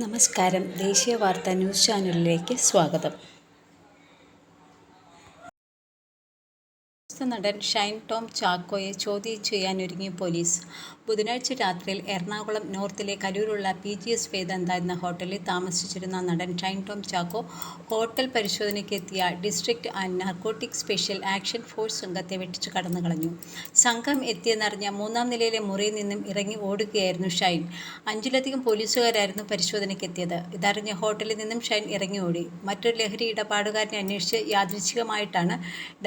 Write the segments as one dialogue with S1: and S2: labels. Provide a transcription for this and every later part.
S1: നമസ്കാരം. ദേശീയ വാർത്താ ന്യൂസ് ചാനലിലേക്ക് സ്വാഗതം. നടൻ ഷൈൻ ടോം ചാക്കോയെ ചോദ്യം ചെയ്യാനൊരുങ്ങി പോലീസ്. ബുധനാഴ്ച രാത്രിയിൽ എറണാകുളം നോർത്തിലെ കലൂരുള്ള PGS വേദാന്ത എന്ന ഹോട്ടലിൽ താമസിച്ചിരുന്ന നടൻ ഷൈൻ ടോം ചാക്കോ ഹോട്ടൽ പരിശോധനയ്ക്കെത്തിയ district and narcotic special action force സംഘത്തെ വെട്ടിച്ചു കടന്നുകളഞ്ഞു. സംഘം എത്തിയെന്നറിഞ്ഞ മൂന്നാം നിലയിലെ മുറിയിൽ നിന്നും ഇറങ്ങി ഓടുകയായിരുന്നു ഷൈൻ. 5ലധികം പോലീസുകാരായിരുന്നു പരിശോധനയ്ക്കെത്തിയത്. ഇതറിഞ്ഞ ഹോട്ടലിൽ നിന്നും ഷൈൻ ഇറങ്ങി ഓടി. മറ്റൊരു ലഹരി ഇടപാടുകാരനെ അന്വേഷിച്ച് യാദൃച്ഛികമായിട്ടാണ്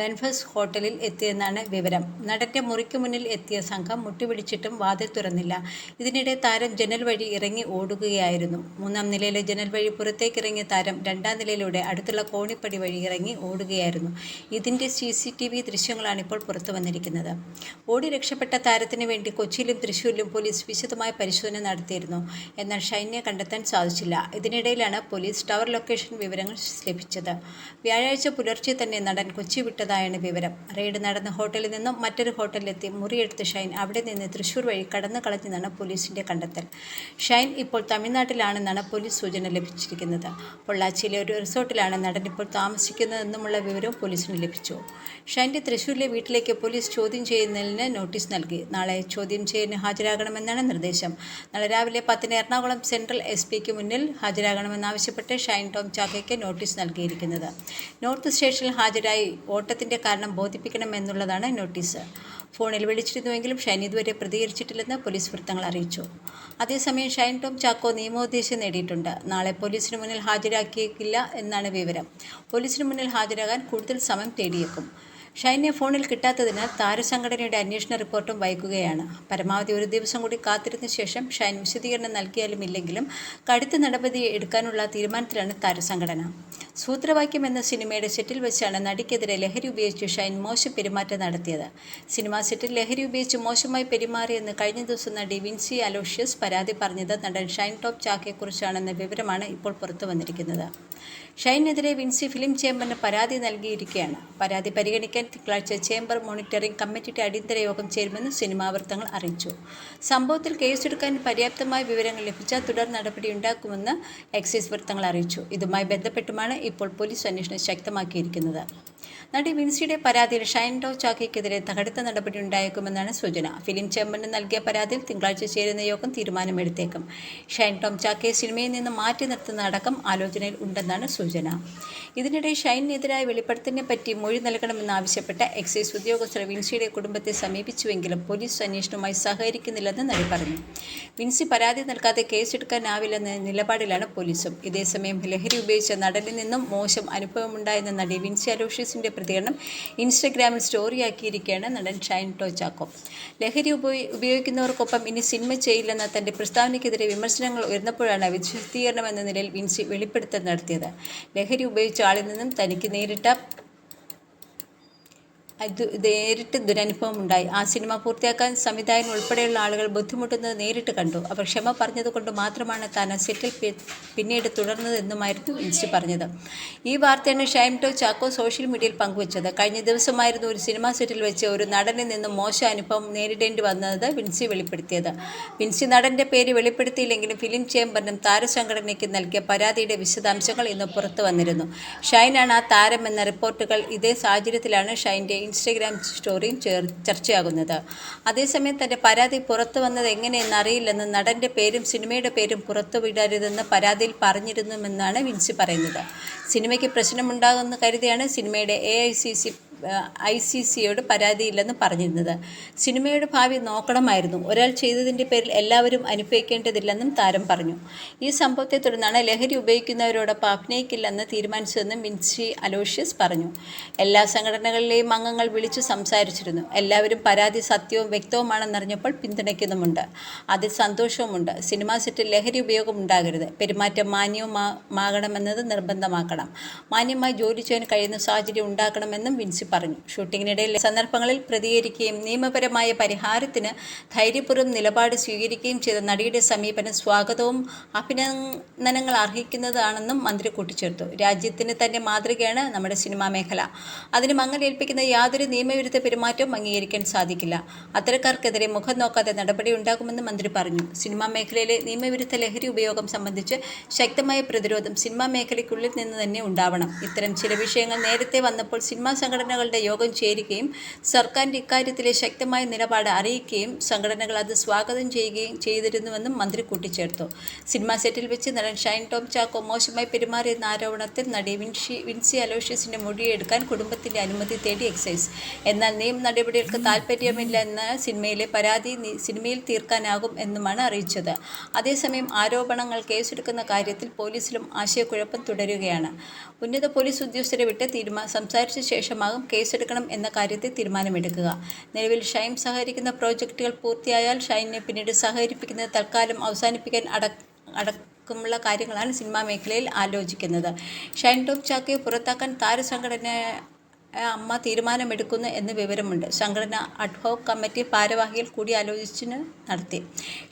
S1: ഡൻഫേഴ്സ് ഹോട്ടലിൽ എത്തിയെന്നാണ് വിവരം. നടന്റെ മുറിക്ക് മുന്നിൽ എത്തിയ സംഘം മുട്ടിപിടിച്ചിട്ടും വാതിൽ തുറന്നില്ല. ഇതിനിടെ താരം ജനൽ വഴി ഇറങ്ങി ഓടുകയായിരുന്നു. മൂന്നാം നിലയിലെ ജനൽ വഴി പുറത്തേക്കിറങ്ങിയ താരം രണ്ടാം നിലയിലൂടെ അടുത്തുള്ള കോണിപ്പടി വഴി ഇറങ്ങി ഓടുകയായിരുന്നു. ഇതിന്റെ CCTV ദൃശ്യങ്ങളാണ് ഇപ്പോൾ പുറത്തു വന്നിരിക്കുന്നത്. ഓടി രക്ഷപ്പെട്ട താരത്തിന് വേണ്ടി കൊച്ചിയിലും തൃശ്ശൂരിലും പോലീസ് വിശദമായ പരിശോധന നടത്തിയിരുന്നു. എന്നാൽ ഷൈനെ കണ്ടെത്താൻ സാധിച്ചില്ല. ഇതിനിടയിലാണ് പോലീസ് ടവർ ലൊക്കേഷൻ വിവരങ്ങൾ ലഭിച്ചത്. വ്യാഴാഴ്ച പുലർച്ചെ തന്നെ നടൻ കൊച്ചി വിട്ടതായാണ് വിവരം. റെയ്ഡ് നടന്ന ഹോട്ടലിൽ നിന്നും മറ്റൊരു ഹോട്ടലിലെത്തി മുറിയെടുത്ത ഷൈൻ അവിടെ നിന്ന് തൃശ്ശൂർ വഴി കടന്നു കളഞ്ഞെന്നാണ് പോലീസിന്റെ കണ്ടെത്തൽ. ഷൈൻ ഇപ്പോൾ തമിഴ്നാട്ടിലാണെന്നാണ് പോലീസ് സൂചന ലഭിച്ചിരിക്കുന്നത്. പൊള്ളാച്ചിയിലെ ഒരു റിസോർട്ടിലാണ് നടൻ ഇപ്പോൾ താമസിക്കുന്നതെന്നുമുള്ള വിവരവും പോലീസിന് ലഭിച്ചു. ഷൈൻ്റെ തൃശ്ശൂരിലെ വീട്ടിലേക്ക് പോലീസ് ചോദ്യം ചെയ്യുന്നതിന് നോട്ടീസ് നൽകി. നാളെ ചോദ്യം ചെയ്യലിന് ഹാജരാകണമെന്നാണ് നിർദ്ദേശം. നാളെ രാവിലെ 10-ന് എറണാകുളം സെൻട്രൽ SP-ക്ക് മുന്നിൽ ഹാജരാകണമെന്നാവശ്യപ്പെട്ട് ഷൈൻ ടോം ചാക്കോയ്ക്ക് നോട്ടീസ് നൽകിയിരിക്കുന്നത്. നോർത്ത് സ്റ്റേഷനിൽ ഹാജരായി ഓട്ടത്തിന്റെ കാരണം ബോധിപ്പിക്കണമെന്നുള്ളതാണ് നോട്ടീസ്. ഫോണിൽ വിളിച്ചിരുന്നുവെങ്കിലും ഷൈൻ ഇതുവരെ പ്രതികരിച്ചിട്ടില്ലെന്ന് പോലീസ് വൃത്തങ്ങൾ അറിയിച്ചു. അതേസമയം ഷൈൻ ടോം ചാക്കോ നിയമോപദേശം നേടിയിട്ടുണ്ട്. നാളെ പോലീസിന് മുന്നിൽ ഹാജരാക്കിയേക്കില്ല എന്നാണ് വിവരം. പോലീസിന് മുന്നിൽ ഹാജരാകാൻ കൂടുതൽ സമയം തേടിയേക്കും. ഷൈനെ ഫോണിൽ കിട്ടാത്തതിനാൽ താരസംഘടനയുടെ അന്വേഷണ റിപ്പോർട്ടും വൈകുകയാണ്. പരമാവധി ഒരു ദിവസം കൂടി കാത്തിരുന്ന ശേഷം ഷൈൻ വിശദീകരണം നൽകിയാലും ഇല്ലെങ്കിലും കടുത്ത നടപടി എടുക്കാനുള്ള തീരുമാനത്തിലാണ് താരസംഘടന. സൂത്രവാക്യം എന്ന സിനിമയുടെ സെറ്റിൽ വെച്ചാണ് നടിക്കെതിരെ ലഹരി ഉപയോഗിച്ച് ഷൈൻ മോശം പെരുമാറ്റം നടത്തിയത്. സിനിമാ സെറ്റിൽ ലഹരി ഉപയോഗിച്ച് മോശമായി പെരുമാറിയെന്ന് കഴിഞ്ഞ ദിവസം നടി വിൻസി അലോഷ്യസ് പരാതി പറഞ്ഞത് നടൻ ഷൈൻ ടോം ചാക്കോയെക്കുറിച്ചാണെന്ന വിവരമാണ് ഇപ്പോൾ പുറത്തു വന്നിരിക്കുന്നത്. ഷൈനെതിരെ വിൻസി ഫിലിം ചേംബറിന് പരാതി നൽകിയിരിക്കുകയാണ്. പരാതി പരിഗണിക്കാൻ തിങ്കളാഴ്ച ചേംബർ മോണിറ്ററിംഗ് കമ്മിറ്റിയുടെ അടിയന്തര യോഗം ചേരുമെന്ന് സിനിമാ വൃത്തങ്ങൾ അറിയിച്ചു. സംഭവത്തിൽ കേസെടുക്കാൻ പര്യാപ്തമായ വിവരങ്ങൾ ലഭിച്ചാൽ തുടർ നടപടിയുണ്ടാക്കുമെന്ന് എക്സൈസ് വൃത്തങ്ങൾ അറിയിച്ചു. ഇതുമായി ബന്ധപ്പെട്ടുമാണ് ഇപ്പോൾ പോലീസ് അന്വേഷണം ശക്തമാക്കിയിരിക്കുന്നത്. നടി വിൻസിയുടെ പരാതിയിൽ ഷൈൻ ടോം ചാക്കോയ്ക്കെതിരെ കടുത്ത നടപടി ഉണ്ടായേക്കുമെന്നാണ് സൂചന. ഫിലിം ചേംബറിന് നൽകിയ പരാതിയിൽ തിങ്കളാഴ്ച ചേരുന്ന യോഗം തീരുമാനമെടുത്തേക്കും. ഷൈൻ ടോം ചാക്കോയെ സിനിമയിൽ നിന്ന് മാറ്റി നിർത്തുന്ന അടക്കം ആലോചനയിൽ ഉണ്ടെന്നാണ് സൂചന. ഇതിനിടെ ഷൈനെതിരായ വെളിപ്പെടുത്തലിനെ പറ്റി മൊഴി നൽകണമെന്നാവശ്യപ്പെട്ട എക്സൈസ് ഉദ്യോഗസ്ഥർ വിൻസിയുടെ കുടുംബത്തെ സമീപിച്ചുവെങ്കിലും പോലീസ് അന്വേഷണവുമായി സഹകരിക്കുന്നില്ലെന്ന് നടി പറഞ്ഞു. വിൻസി പരാതി നൽകാതെ കേസെടുക്കാനാവില്ലെന്ന നിലപാടിലാണ് പോലീസും. ഇതേസമയം ലഹരി ഉപയോഗിച്ച നടനിൽ നിന്നും മോശം അനുഭവമുണ്ടായെന്ന നടി വിൻസി അലോഷ്യസിന്റെ പ്രതികരണം ഇൻസ്റ്റഗ്രാമിൽ സ്റ്റോറിയാക്കിയിരിക്കുകയാണ് നടൻ ഷൈൻ ടോം ചാക്കോ. ലഹരി ഉപയോഗിക്കുന്നവർക്കൊപ്പം ഇനി സിനിമ ചെയ്യില്ലെന്ന തന്റെ പ്രസ്താവനയ്ക്കെതിരെ വിമർശനങ്ങൾ ഉയർന്നപ്പോഴാണ് വിശദീകരണമെന്ന നിലയിൽ വിൻസി വെളിപ്പെടുത്തൽ നടത്തിയത്. ലഹരി ഉപയോഗിച്ച ആളിൽ നിന്നും തനിക്ക് നേരിട്ട് ദുരനുഭവം ഉണ്ടായി. ആ സിനിമ പൂർത്തിയാക്കാൻ സംവിധായകൻ ഉൾപ്പെടെയുള്ള ആളുകൾ ബുദ്ധിമുട്ടുന്നത് നേരിട്ട് കണ്ടു. അവർ ക്ഷമ പറഞ്ഞതുകൊണ്ട് മാത്രമാണ് താൻ ആ സെറ്റിൽ പിന്നീട് തുടർന്നതെന്നുമായിരുന്നു വിൻസി പറഞ്ഞത്. ഈ വാർത്തയാണ് ഷൈൻ ടോം ചാക്കോ സോഷ്യൽ മീഡിയയിൽ പങ്കുവച്ചത്. കഴിഞ്ഞ ദിവസമായിരുന്നു ഒരു സിനിമാ സെറ്റിൽ വെച്ച് ഒരു നടനിൽ നിന്നും മോശം അനുഭവം നേരിടേണ്ടി വന്നത് വിൻസി വെളിപ്പെടുത്തിയത്. വിൻസി നടന്റെ പേര് വെളിപ്പെടുത്തിയില്ലെങ്കിലും ഫിലിം ചേംബറിനും താരസംഘടനയ്ക്കും നൽകിയ പരാതിയുടെ വിശദാംശങ്ങൾ ഇന്ന് പുറത്തു വന്നിരുന്നു. ഷൈനാണ് ആ താരമെന്ന റിപ്പോർട്ടുകൾ. ഇതേ സാഹചര്യത്തിലാണ് ഷൈൻ്റെ ഇൻസ്റ്റഗ്രാം സ്റ്റോറിയും ചർച്ചയാകുന്നത്. അതേസമയം തന്റെ പരാതി പുറത്തു വന്നത് എങ്ങനെയെന്ന് അറിയില്ലെന്നും നടന്റെ പേരും സിനിമയുടെ പേരും പുറത്തുവിടരുതെന്ന് പരാതിയിൽ പറഞ്ഞിരുന്നുവെന്നാണ് വിൻസി പറയുന്നത്. സിനിമയ്ക്ക് പ്രശ്നമുണ്ടാകുമെന്ന് കരുതിയാണ് സിനിമയുടെ ICCയോട് പരാതിയില്ലെന്ന് പറഞ്ഞിരുന്നത്. സിനിമയുടെ ഭാവി നോക്കണമായിരുന്നു. ഒരാൾ ചെയ്തതിൻ്റെ പേരിൽ എല്ലാവരും അനുഭവിക്കേണ്ടതില്ലെന്നും താരം പറഞ്ഞു. ഈ സംഭവത്തെ തുടർന്നാണ് ലഹരി ഉപയോഗിക്കുന്നവരോടൊപ്പം അഭിനയിക്കില്ലെന്ന് തീരുമാനിച്ചതെന്നും വിൻസി അലോഷ്യസ് പറഞ്ഞു. എല്ലാ സംഘടനകളിലെയും അംഗങ്ങൾ വിളിച്ചു സംസാരിച്ചിരുന്നു. എല്ലാവരും പരാതി സത്യവും വ്യക്തവുമാണെന്നറിഞ്ഞപ്പോൾ പിന്തുണയ്ക്കുന്നുമുണ്ട്. അതിൽ സന്തോഷവുമുണ്ട്. സിനിമാ സെറ്റിൽ ലഹരി ഉപയോഗം ഉണ്ടാകരുത്. പെരുമാറ്റം മാന്യവുമാകണമെന്നത് നിർബന്ധമാക്കണം. മാന്യമായി ജോലി ചെയ്യാൻ കഴിയുന്ന സാഹചര്യം ഉണ്ടാക്കണമെന്നും വിൻസി പറഞ്ഞു. ഷൂട്ടിങ്ങിനിടയിൽ സന്ദർഭങ്ങളിൽ പ്രതികരിക്കുകയും നിയമപരമായ പരിഹാരത്തിന് ധൈര്യപൂർവ്വം നിലപാട് സ്വീകരിക്കുകയും ചെയ്ത നടിയുടെ സമീപനം സ്വാഗതവും അഭിനന്ദനങ്ങൾ അർഹിക്കുന്നതാണെന്നും മന്ത്രി കൂട്ടിച്ചേർത്തു. രാജ്യത്തിന് തന്നെ മാതൃകയാണ് നമ്മുടെ സിനിമാ മേഖല. അതിന് മങ്ങലേൽപ്പിക്കുന്ന യാതൊരു നിയമവിരുദ്ധ പെരുമാറ്റവും അംഗീകരിക്കാൻ സാധിക്കില്ല. അത്തരക്കാർക്കെതിരെ മുഖം നോക്കാതെ നടപടിയുണ്ടാകുമെന്ന് മന്ത്രി പറഞ്ഞു. സിനിമാ മേഖലയിലെ നിയമവിരുദ്ധ ലഹരി ഉപയോഗം സംബന്ധിച്ച് ശക്തമായ പ്രതിരോധം സിനിമാ മേഖലയ്ക്കുള്ളിൽ നിന്ന് തന്നെ ഉണ്ടാവണം. ഇത്തരം ചില വിഷയങ്ങൾ നേരത്തെ വന്നപ്പോൾ സിനിമാ സംഘടനകളുടെ യോഗം ചേരുകയും സർക്കാരിൻ്റെ ഇക്കാര്യത്തിലെ ശക്തമായ നിലപാട് അറിയിക്കുകയും സംഘടനകൾ അത് സ്വാഗതം ചെയ്യുകയും ചെയ്തിരുന്നുവെന്നും മന്ത്രി കൂട്ടിച്ചേർത്തു. സിനിമാ സെറ്റിൽ വെച്ച് നടൻ ഷൈൻ ടോം ചാക്കോ മോശമായി പെരുമാറിയെന്ന ആരോപണത്തിൽ നടി വിൻസി അലോഷ്യസിൻ്റെ മൊഴിയെടുക്കാൻ കുടുംബത്തിൻ്റെ അനുമതി തേടി എക്സൈസ്. എന്നാൽ നിയമ നടപടികൾക്ക് താൽപ്പര്യമില്ലെന്ന് സിനിമയിലെ പരാതി സിനിമയിൽ തീർക്കാനാകും എന്നുമാണ് അറിയിച്ചത്. അതേസമയം ആരോപണങ്ങൾ കേസെടുക്കുന്ന കാര്യത്തിൽ പോലീസിലും ആശയക്കുഴപ്പം തുടരുകയാണ്. ഉന്നത പോലീസ് ഉദ്യോഗസ്ഥരെ വിട്ട് സംസാരിച്ച ശേഷമാകും കേസെടുക്കണം എന്ന കാര്യത്തിൽ തീരുമാനമെടുക്കുക. നിലവിൽ ഷൈൻ സഹകരിക്കുന്ന പ്രോജക്റ്റുകൾ പൂർത്തിയായാൽ ഷൈനെ പിന്നീട് സഹകരിപ്പിക്കുന്നത് തൽക്കാലം അവസാനിപ്പിക്കാൻ അടക്കമുള്ള കാര്യങ്ങളാണ് സിനിമാ മേഖലയിൽ ആലോചിക്കുന്നത്. ഷൈൻ ടോം ചാക്കോയെ പുറത്താക്കാൻ താരസംഘടന അമ്മ തീരുമാനമെടുക്കുന്നു എന്ന് വിവരമുണ്ട്. സംഘടന അഡ്ഹോക് കമ്മിറ്റി ഭാരവാഹികൾ കൂടിയാലോചന നടത്തി.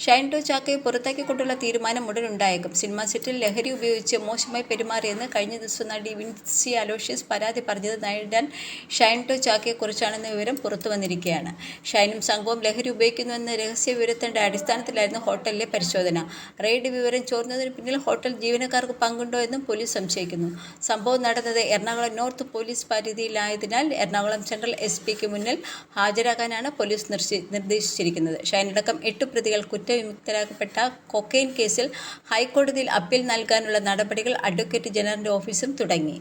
S1: ഷൈൻ ടോം ചാക്കോയെ പുറത്താക്കിക്കൊണ്ടുള്ള തീരുമാനം ഉടൻ ഉണ്ടായേക്കും. സിനിമാ സെറ്റിൽ ലഹരി ഉപയോഗിച്ച് മോശമായി പെരുമാറിയെന്ന് കഴിഞ്ഞ ദിവസം നടി വിൻസി അലോഷ്യസ് പരാതി പറഞ്ഞത് നടൻ ഷൈൻ ടോം ചാക്കോയെക്കുറിച്ചാണെന്ന വിവരം പുറത്തു വന്നിരിക്കുകയാണ്. ഷൈനും സംഘവും ലഹരി ഉപയോഗിക്കുന്നുവെന്ന രഹസ്യ വിവരത്തിൻ്റെ അടിസ്ഥാനത്തിലായിരുന്നു ഹോട്ടലിലെ പരിശോധന. റെയ്ഡ് വിവരം ചോർന്നതിന് പിന്നിൽ ഹോട്ടൽ ജീവനക്കാർക്ക് പങ്കുണ്ടോ എന്നും പോലീസ് സംശയിക്കുന്നു. സംഭവം നടന്നത് എറണാകുളം നോർത്ത് പോലീസ് പരിധിയിലായതിനാൽ എറണാകുളം സെൻട്രൽ SP മുന്നിൽ ഹാജരാകാനാണ് പോലീസ് നിർദ്ദേശിച്ചിരിക്കുന്നത്. ഷൈനടക്കം 8 പ്രതികൾ കുറ്റവിമുക്തരാക്കപ്പെട്ട കൊക്കൈൻ കേസിൽ ഹൈക്കോടതിയിൽ അപ്പീൽ നൽകാനുള്ള നടപടികൾ അഡ്വക്കേറ്റ് ജനറലിൻ്റെ ഓഫീസും തുടങ്ങി.